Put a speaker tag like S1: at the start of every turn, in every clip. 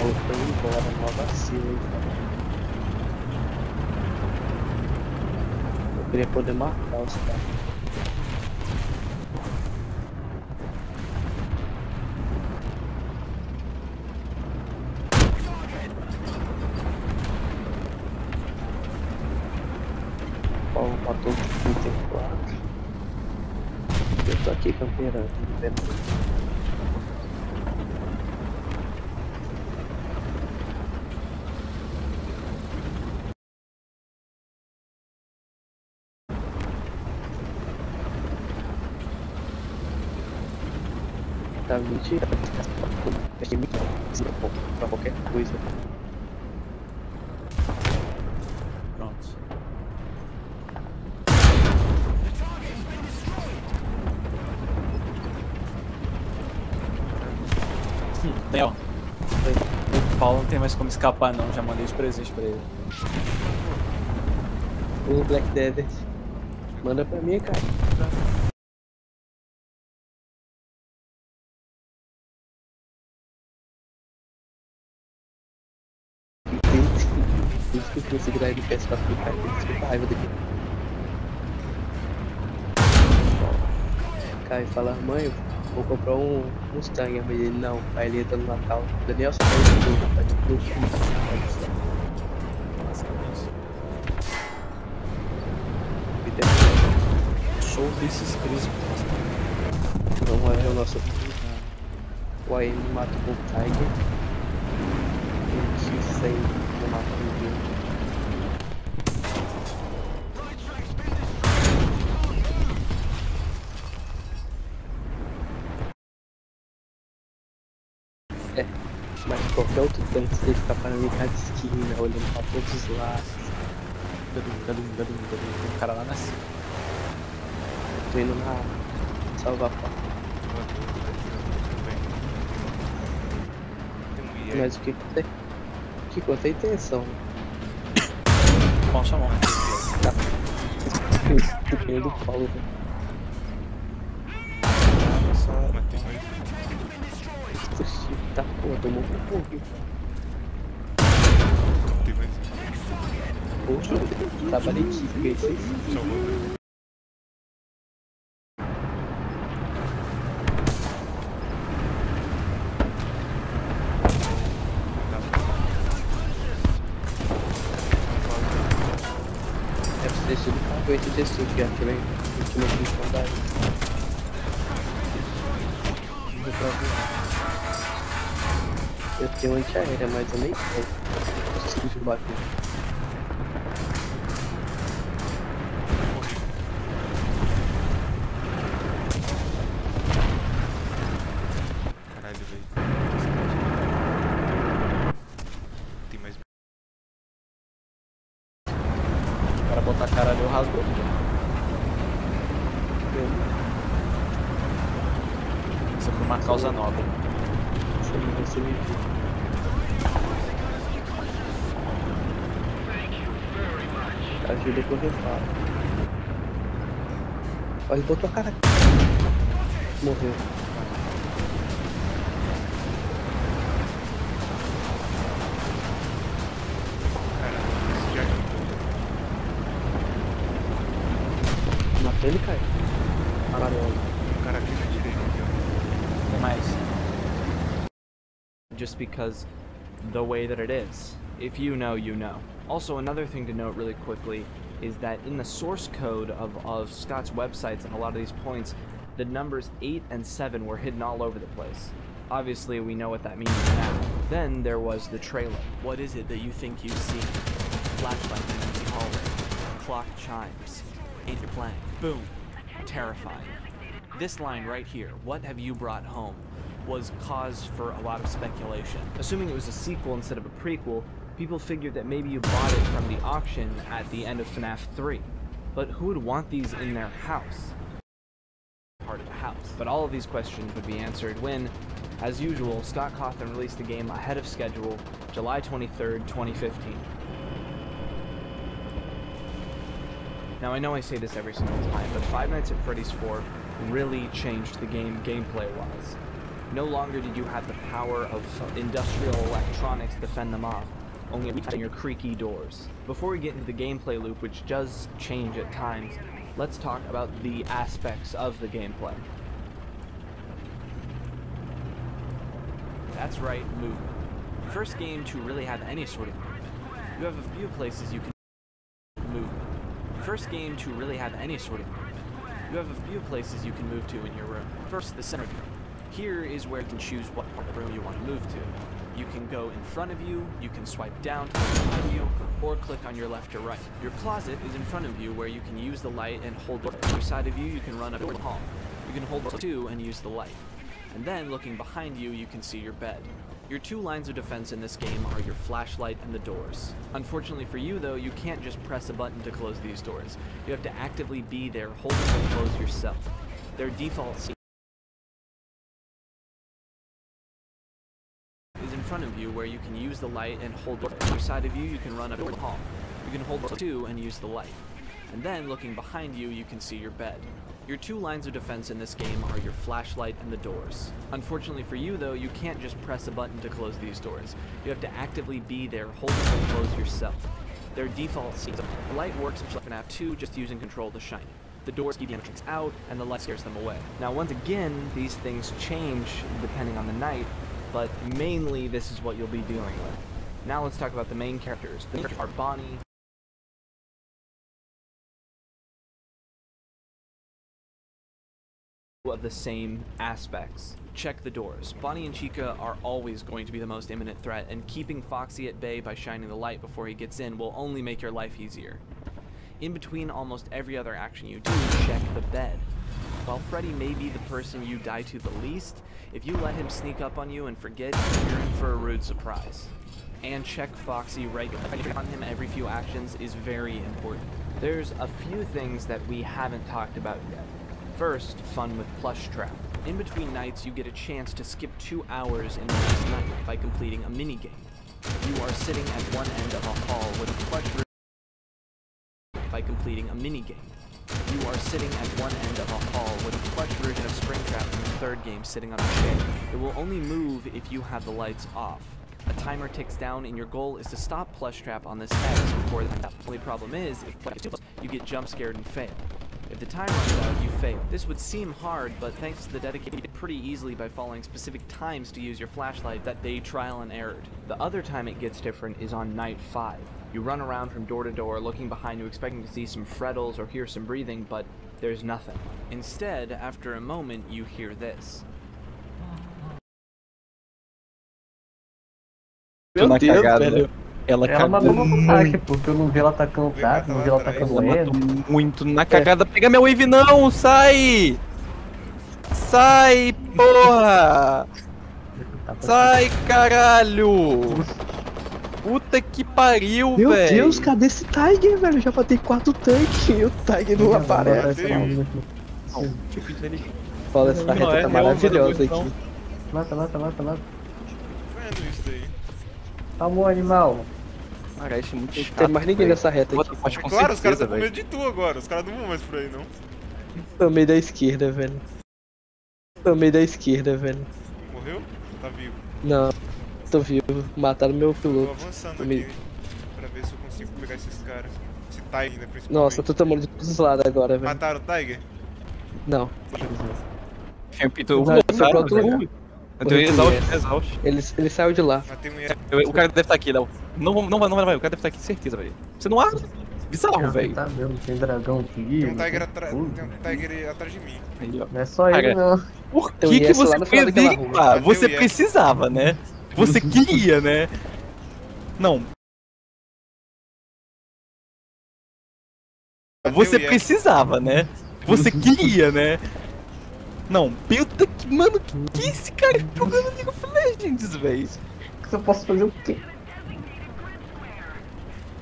S1: Paulo foi embora, mó vacilo, hein, cara. Eu queria poder matar os caras. Paulo matou o item 4. Eu tô aqui campeirando, vendo. Tá mentira, achei muito bom pra qualquer coisa.
S2: Pronto. Tem, ó. O Paulo não tem mais como escapar não, já mandei os presentes pra ele.
S1: O Black Desert. Manda pra mim, cara. Por isso que eu fui segurar ele PS pra ficar aqui, desculpa a raiva daqui. Cai e fala, mãe, eu vou comprar um Mustang. A mãe dele, não, aí ele entra no Natal. Daniel só faz tudo, rapaz, no filho.
S2: Show desses Cris.
S1: Vamos ver o nosso. O AM mata o Tiger. O X100 não mata ninguém. É, mas qualquer outro tanque você ficar parando em cada esquina, olhando pra todos os lados.
S2: Tem um cara lá na cima.
S1: Tô indo na salvar a mas o que tem? Que quanto a intenção?
S2: Bom, só morre.
S1: Tá. O do Paulo, velho. Tá, pô, tomou um pouco. Poxa, trabalhei aqui, ganhei 6. Deve ter sido com 86 que atirei no último combate. Eu tenho antiaérea, mas eu nem sei. Não consigo bater.
S3: Caralho, velho. Tem mais.
S2: O cara botar a cara ali, eu rasgou. Isso é por uma causa nobre.
S1: Você me viu. Ajuda com o reparo. Olha, ele botou a cara. Morreu. Matou ele, cai. Amarelo.
S3: O cara aqui na direita, aqui, ó.
S2: Tem mais.
S4: Just because the way that it is. If you know, you know. Also, another thing to note really quickly is that in the source code of Scott's websites and a lot of these points, the numbers 8 and 7 were hidden all over the place. Obviously, we know what that means now. Then there was the trailer.
S5: What is it that you think you've seen? Flashlight in an empty hallway. Clock chimes. Ain't playing. Boom. Terrifying. This line right here, what have you brought home, was cause for a lot of speculation.
S4: Assuming it was a sequel instead of a prequel, people figured that maybe you bought it from the auction at the end of FNAF 3. But who would want these in their house? Part of the house. But all of these questions would be answered when, as usual, Scott Cawthon released the game ahead of schedule, July 23rd, 2015. Now I know I say this every single time, but Five Nights at Freddy's 4 really changed the game gameplay-wise. No longer did you have the power of industrial electronics to fend them off, only in your creaky doors. Before we get into the gameplay loop, which does change at times, let's talk about the aspects of the gameplay. That's right, movement. First game to really have any sort of movement. You have a few places you can move. First game to really have any sort of movement. You have a few places you can move to in your room. First, the center room. Here is where you can choose what part of the room you want to move to. You can go in front of you, you can swipe down to behind you, or click on your left or right. Your closet is in front of you where you can use the light and hold the other side of you, you can run up the hall. You can hold two and use the light. And then, looking behind you, you can see your bed. Your two lines of defense in this game are your flashlight and the doors. Unfortunately for you though, you can't just press a button to close these doors. You have to actively be there holding them closed yourself. Their default is in front of you where you can use the light and hold the other side of you, you can run up the hall. You can hold two and use the light. And then, looking behind you, you can see your bed. Your two lines of defense in this game are your flashlight and the doors. Unfortunately for you though, you can't just press a button to close these doors. You have to actively be there holding them closed yourself. Their default is the light works in FNAF 2 just using control to shine it. The doors keep the enemies out and the light scares them away. Now once again, these things change depending on the night, but mainly this is what you'll be dealing with. Now let's talk about the main characters. The characters are Bonnie, of the same aspects. Check the doors. Bonnie and Chica are always going to be the most imminent threat, and keeping Foxy at bay by shining the light before he gets in will only make your life easier. In between almost every other action you do, check the bed. While Freddy may be the person you die to the least, if you let him sneak up on you and forget, you're in for a rude surprise. And check Foxy regularly on him every few actions is very important. There's a few things that we haven't talked about yet. First, fun with Plush Trap. In between nights, you get a chance to skip 2 hours in the next night by completing a minigame. You are sitting at one end of a hall with a plush version by completing a minigame. You are sitting at one end of a hall with a plush version of Springtrap in the third game sitting on a chair. It will only move if you have the lights off. A timer ticks down and your goal is to stop Plush Trap on this X before the only problem is, if you get jump scared and fail. If the time runs out, you fail. This would seem hard, but thanks to the dedication, you get pretty easily by following specific times to use your flashlight that they trial and errored. The other time it gets different is on night 5. You run around from door to door, looking behind you, expecting to see some frettles or hear some breathing, but there's nothing. Instead, after a moment, you hear this.
S1: Meu Deus, velho.
S2: Ela
S6: mandou
S2: cagou
S6: no ataque, porque eu não vi ela atacando o cara, não vi ela atacando ele.
S2: muito na cagada. Pega minha wave não, sai! Sai, porra! Sai, caralho! Puta que pariu, velho!
S1: Meu Deus, cadê esse Tiger, velho? Já matei 4 tanques e o Tiger não aparece. Olha, essa reta tá maravilhosa aqui.
S6: Mata.
S3: Vendo isso daí.
S6: Tá bom, animal.
S2: Parece muito chato.
S1: Não tem mais ninguém nessa reta aqui.
S2: Mas com
S3: Claro, os caras
S2: certeza,
S3: estão com
S2: velho.
S3: medo de tu agora. Os caras não vão mais por aí, não.
S1: Tomei da esquerda, velho.
S3: Morreu? Tá vivo.
S1: Não, tô vivo. Mataram meu
S3: Tô
S1: piloto.
S3: avançando
S1: Me-
S3: aqui pra ver se eu consigo pegar esses caras. Esse Tiger, né, principalmente.
S1: Nossa, tô tomando de todos os lados agora, velho.
S3: Mataram o Tiger?
S1: Não.
S2: Enfim, o piloto,
S1: Não, foi pra outro lugar.
S2: eu tenho exaust.
S1: Ele saiu de lá.
S3: Matei um
S2: O cara deve estar aqui, Léo. Não vai. O cara deve estar aqui, certeza, velho. Você não acha? Bizarro, velho.
S6: Tá mesmo, tem dragão aqui.
S3: Tem um Tiger atrás de mim.
S2: Aí, ó.
S6: Não é só ele,
S2: Cara,
S6: não.
S2: Por
S1: Eu
S2: que,
S1: ia
S2: que
S1: lá
S2: você
S1: no
S2: foi
S1: final daquela
S2: ali?
S1: rua.
S2: Ah, você
S3: Eu ia.
S2: precisava, né? Você queria, né? Não. Você precisava, né? Você queria, né? Não, puta que. Mano, que esse cara jogando League of Legends, velho?
S6: Se eu posso fazer o quê?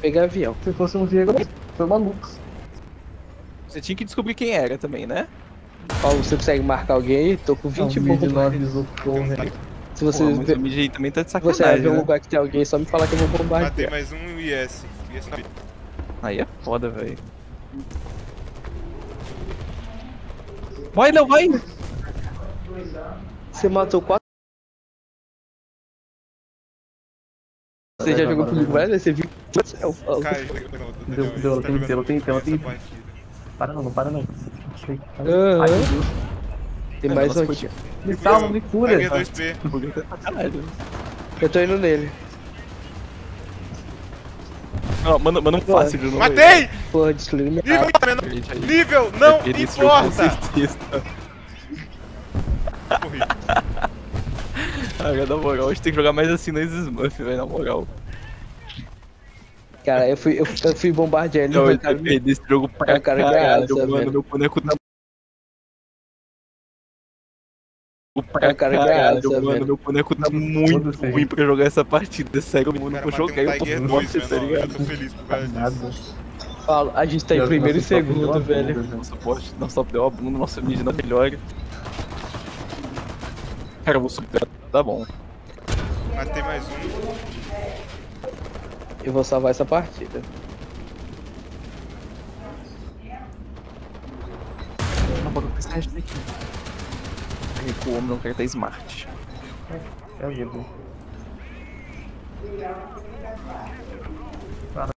S1: Pegar avião.
S6: Se fosse um Viego, foi maluco.
S2: Você tinha que descobrir quem era também, né?
S1: Ó, você consegue marcar alguém aí? Tô com 20
S6: O vídeo não
S1: bombas.
S6: avisou porra.
S1: Se você
S2: Pô, mas
S1: ver,
S2: o MJ também tá de
S1: você vai
S2: sacanagem,
S1: ver um
S2: né?
S1: lugar que tem alguém, só me falar que eu vou
S3: Matei
S1: bombardear.
S3: mais um IS.
S2: Aí é foda, velho. Vai, não, vai!
S1: Você matou 4 Você já jogou comigo, velho? Você viu? Eu falo.
S3: Cai,
S6: Deu, ela tem. Para não, para não.
S1: Aham.
S6: Ai, meu Deus.
S1: Tem mais um
S2: Nossa,
S1: aqui.
S6: Me salva, me cura.
S3: Peguei 2P.
S2: O bagulho tá sacanagem.
S1: Eu tô indo nele.
S2: Não, manda um fácil de novo.
S3: Matei!
S1: Porra, destruiu minha
S3: Nível,
S2: Aí.
S3: nível não
S2: Esse jogo, com
S3: importa!
S2: certeza.
S3: Corri.
S2: Cara, na moral, a gente tem que jogar mais assim nas Smurf, velho, na moral.
S1: Cara, eu fui bombardear ele.
S2: Não, eu
S1: cara,
S2: perdi esse jogo pra
S1: o cara
S2: caralho,
S1: graça,
S2: mano.
S1: velho.
S2: Meu boneco tá.
S1: o cara
S2: Caralho,
S1: graça,
S2: mano,
S1: velho.
S2: meu boneco tá muito
S6: Foda-se,
S2: ruim pra jogar essa partida. Sério, eu
S3: O
S2: não
S3: cara
S2: vou
S3: matei
S2: jogar, eu tô
S3: Tiger
S2: forte,
S3: 2,
S2: tá
S3: velho. Eu
S2: ligado?
S3: tô feliz por causa disso.
S1: Falo, a gente tá em primeiro e segundo, velho.
S2: Nossa, poste, nosso top deu a bunda, nosso mid não melhora. Cara, eu vou superar, tá bom.
S3: Matei mais um.
S1: Eu vou salvar essa partida.
S2: Não, bora pensar isso daqui. O homem não quer estar smart.
S6: É a vida. Para